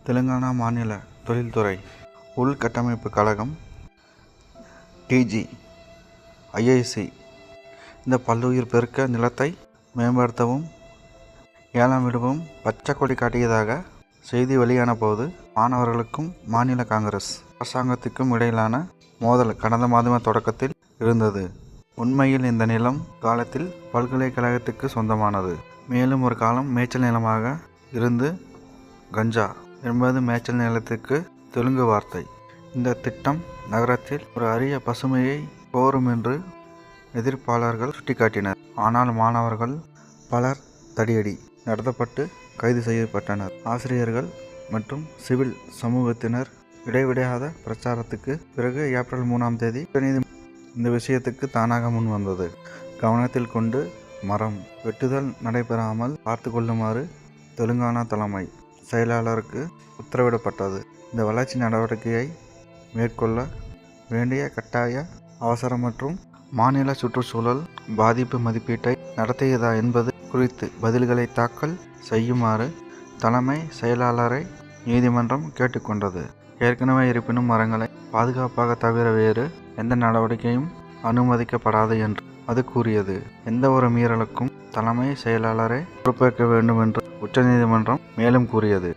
தெலுங்கானா மாநில தொழில்துறை உள்கட்டமைப்பு கழகம் டிஜி ஐஐசி இந்த பல்லுயிர் பெருக்க நிலத்தை மேம்படுத்தவும் ஏலம் விடவும் பச்சை கொடி காட்டியதாக செய்தி வெளியான போது மாணவர்களுக்கும் மாநில காங்கிரஸ் அரசாங்கத்திற்கும் இடையிலான மோதல் கடந்த மாதம் தொடக்கத்தில் இருந்தது. உண்மையில் இந்த நிலம் காலத்தில் பல்கலைக்கழகத்துக்கு சொந்தமானது. மேலும் ஒரு காலம் மேய்ச்சல் நிலமாக இருந்து கஞ்சா என்பது மேய்ச்சல் நிலத்துக்கு தெலுங்கு வார்த்தை. இந்த திட்டம் நகரத்தில் ஒரு அரிய பசுமையை கோரும் என்று எதிர்ப்பாளர்கள் சுட்டிக்காட்டினர். ஆனால் மாணவர்கள் பலர் தடியடி நடத்தப்பட்டு கைது செய்யப்பட்டனர். ஆசிரியர்கள் மற்றும் சிவில் சமூகத்தினர் இடைவிடாத பிரச்சாரத்துக்கு பிறகு ஏப்ரல் 3ஆம் தேதி இந்த விஷயத்துக்கு தானாக முன் வந்தது. கவனத்தில் கொண்டு மரம் வெட்டுதல் நடைபெறாமல் பார்த்து கொள்ளுமாறு தெலுங்கானா தலைமை செயலாளருக்கு உத்தரவிடப்பட்டது. இந்த வளர்ச்சி நடவடிக்கையை மேற்கொள்ள வேண்டிய கட்டாய அவசரம் மற்றும் மாநில சுற்றுச்சூழல் பாதிப்பு மதிப்பீட்டை நடத்தியதா என்பது குறித்து பதில்களை தாக்கல் செய்யுமாறு தலைமை செயலாளரை நீதிமன்றம் கேட்டுக்கொண்டது. ஏற்கனவே இருப்பினும் மரங்களை பாதுகாப்பாக தவிர வேறு எந்த நடவடிக்கையும் அனுமதிக்கப்படாது என்று அது கூறியது. எந்த ஒரு மீறலுக்கும் தலைமை செயலாளரை பொறுப்பேற்க வேண்டும் என்று உச்சநீதிமன்றம் மேலும் கூறியது.